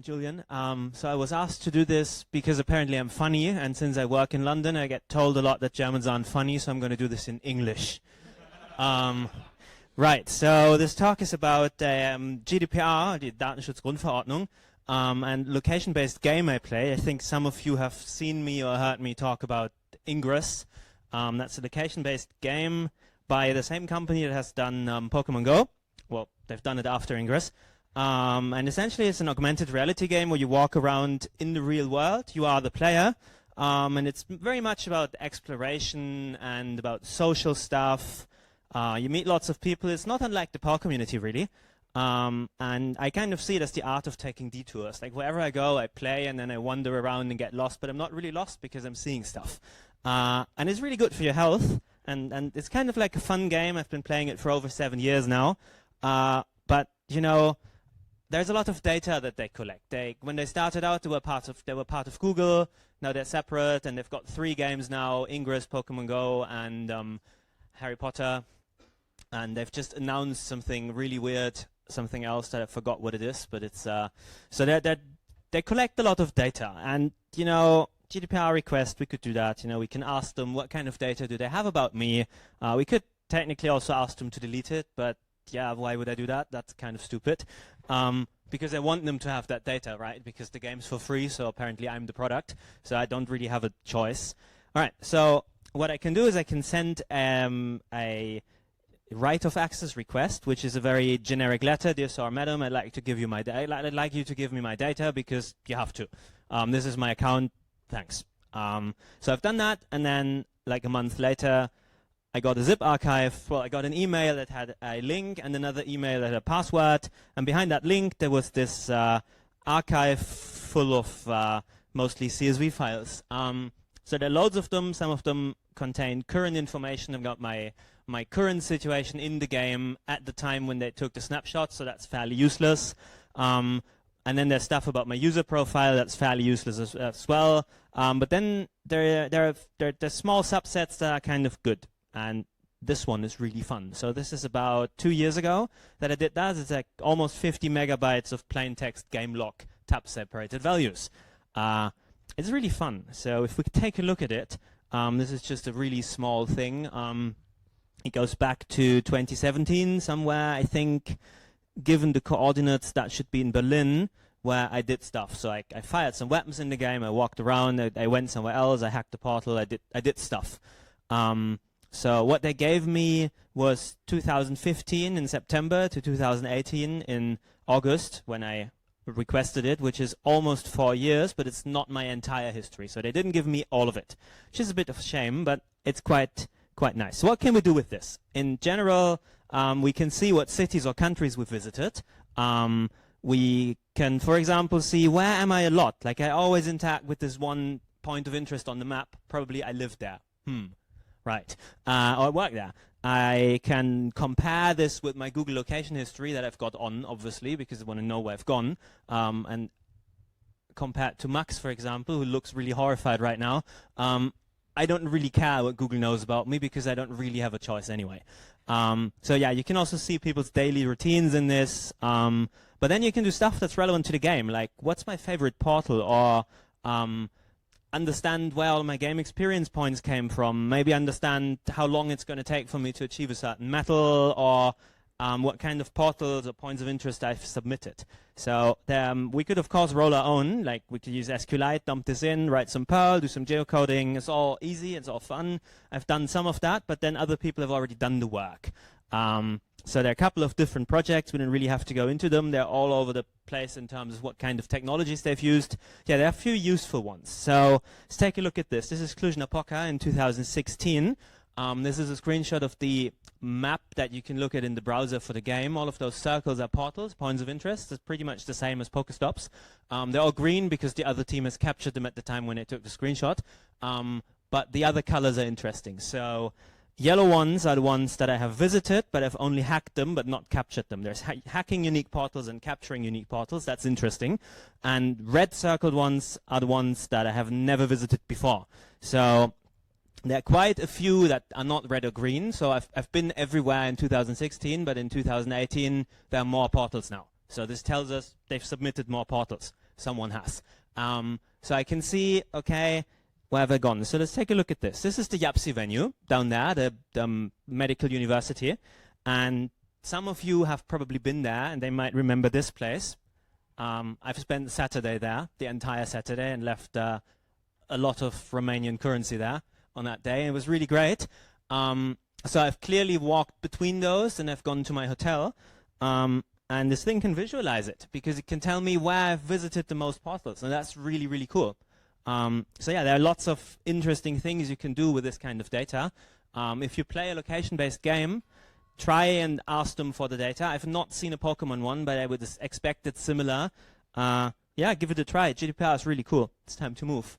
I'm Julien. So I was asked to do this because apparently I'm funny, and since I work in London, I get told a lot that Germans aren't funny, so I'm going to do this in English. Right, so this talk is about GDPR, die Datenschutzgrundverordnung, and location-based game I play. I think some of you have seen me or heard me talk about Ingress. That's a location-based game by the same company that has done Pokemon Go. Well, they've done it after Ingress. And essentially it's an augmented reality game where you walk around in the real world. You are the player. And it's very much about exploration and about social stuff. You meet lots of people. It's not unlike the Perl community, really. And I kind of see it as the art of taking detours. Like wherever I go, I play and then I wander around and get lost, but I'm not really lost because I'm seeing stuff. And it's really good for your health. And it's kind of like a fun game. I've been playing it for over 7 years now. But, you know, there's a lot of data that they collect. When they started out, they were part of Google. Now they're separate, and they've got 3 games now: Ingress, Pokemon Go, and Harry Potter. And they've just announced something really weird, something else that I forgot what it is. But it's so they collect a lot of data, and you know, GDPR request, we could do that. You know, we can ask them what kind of data do they have about me. We could technically also ask them to delete it, but yeah, why would I do that? That's kind of stupid. Because I want them to have that data, right? Because the game's for free, so apparently I'm the product, so I don't really have a choice. All right, so what I can do is I can send a right of access request, which is a very generic letter. Dear Sir, Madam, I'd like to give you my I'd like you to give me my data because you have to. This is my account. Thanks. So I've done that, and then like a month later, I got a zip archive. Well, I got an email that had a link and another email that had a password. And behind that link, there was this archive full of mostly CSV files. So there are loads of them. Some of them contain current information about my current situation in the game at the time when they took the snapshot. So that's fairly useless. And then there's stuff about my user profile that's fairly useless as well. But then there are small subsets that are kind of good. And this one is really fun. So this is about 2 years ago that I did that. It's like almost 50 megabytes of plain text game log tab separated values. It's really fun. So if we take a look at it, this is just a really small thing. It goes back to 2017 somewhere, I think. Given the coordinates, that should be in Berlin, where I did stuff. So I fired some weapons in the game. I walked around. I went somewhere else. I hacked the portal. I did stuff. So what they gave me was 2015 in September to 2018 in August when I requested it, which is almost 4 years, but it's not my entire history. So they didn't give me all of it, which is a bit of a shame, but it's quite nice. So what can we do with this? In general, we can see what cities or countries we've visited. We can, for example, see where am I a lot. Like I always interact with this one point of interest on the map. Probably I live there. Right, or I work there. I can compare this with my Google location history that I've got on, obviously, because I want to know where I've gone. And compared to Max, for example, who looks really horrified right now, I don't really care what Google knows about me because I don't really have a choice anyway. So yeah, you can also see people's daily routines in this. But then you can do stuff that's relevant to the game, like what's my favorite portal, or understand where all my game experience points came from, maybe understand how long it's going to take for me to achieve a certain medal, or what kind of portals or points of interest I've submitted. So we could, of course, roll our own. Like we could use SQLite, dump this in, write some Perl, do some geocoding. It's all easy. It's all fun. I've done some of that, but then other people have already done the work. So there are a couple of different projects. We don't really have to go into them. They're all over the place in terms of what kind of technologies they've used. Yeah, there are a few useful ones. So let's take a look at this. This is Cluj-Napoca in 2016. This is a screenshot of the map that you can look at in the browser for the game. All of those circles are portals, points of interest. It's pretty much the same as Pokestops. They're all green because the other team has captured them at the time when they took the screenshot. But the other colors are interesting. So yellow ones are the ones that I have visited, but I've only hacked them but not captured them. There's hacking unique portals and capturing unique portals. That's interesting. And red circled ones are the ones that I have never visited before. So there are quite a few that are not red or green. So I've been everywhere in 2016, but in 2018 there are more portals now. So this tells us they've submitted more portals. someone has. So I can see, okay, where have I gone? So let's take a look at this. This is the YAPSI venue down there, the medical university. And some of you have probably been there, and they might remember this place. I've spent Saturday there, the entire Saturday, and left a lot of Romanian currency there on that day. It was really great. So I've clearly walked between those, and I've gone to my hotel. And this thing can visualize it, because it can tell me where I've visited the most portals. And that's really, really cool. So yeah, there are lots of interesting things you can do with this kind of data. If you play a location-based game, try and ask them for the data. I've not seen a Pokemon one, but I would expect it similar. Yeah, give it a try. GDPR is really cool. It's time to move.